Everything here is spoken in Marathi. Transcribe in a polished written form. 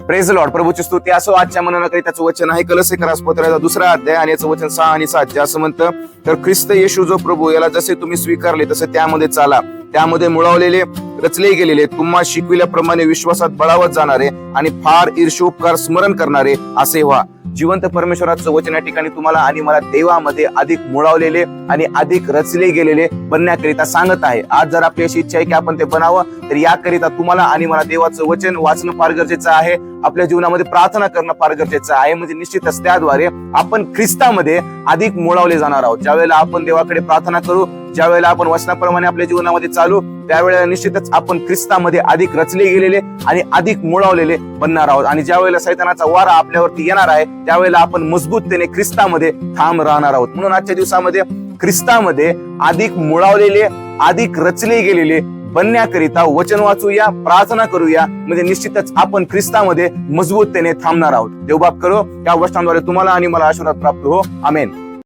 Praise Lord. प्रभूची स्तुती असो. आजच्या मननाकरिताचं वचन आहे कलोस्सीकरास पत्राचा 2रा अध्याय आणि याचं वचन 6 आणि 7 असं म्हणतं, तर ख्रिस्त येशू जो प्रभू याला जसे तुम्ही स्वीकारले तसे त्यामध्ये चाला, त्यामध्ये मुळावलेले रचले गेलेले, तुम्हा शिकविल्याप्रमाणे विश्वासात बळावत जाणारे आणि फार ईर्ष्योपकार स्मरण करणारे असे व्हा. जिवंत परमेश्वराचं वचन या ठिकाणी तुम्हाला आणि मला देवामध्ये अधिक मुळावलेले आणि अधिक रचले गेलेले बनण्याकरिता सांगत आहे. आज जर आपली अशी इच्छा आहे की आपण ते बनावं, तर याकरिता तुम्हाला आणि मला देवाचं वचन वाचणं फार गरजेचं आहे. आपल्या जीवनामध्ये प्रार्थना करणं फार गरजेचं आहे. म्हणजे निश्चितच त्याद्वारे आपण ख्रिस्तामध्ये अधिक मुळावले जाणार आहोत. ज्यावेळेला आपण देवाकडे प्रार्थना करू, ज्यावेळेला आपण वचनाप्रमाणे आपल्या जीवनामध्ये चालू, त्यावेळेला निश्चितच आपण ख्रिस्तामध्ये अधिक रचले गेलेले आणि अधिक मुळावलेले बनणार आहोत. आणि ज्यावेळेला सैतानाचा वारा आपल्यावरती येणार आहे, त्यावेळेला आपण मजबूततेने ख्रिस्तामध्ये ठाम राहणार आहोत. म्हणून आजच्या दिवसामध्ये ख्रिस्तामध्ये अधिक मुळावलेले, अधिक रचले गेलेले बनण्याकरिता वचन वाचूया, प्रार्थना करूया. म्हणजे निश्चितच आपण ख्रिस्तामध्ये मजबूततेने थांबणार आहोत. देवबाप करो, या वचनाद्वारे तुम्हाला आणि मला आशीर्वाद प्राप्त हो. आमेन.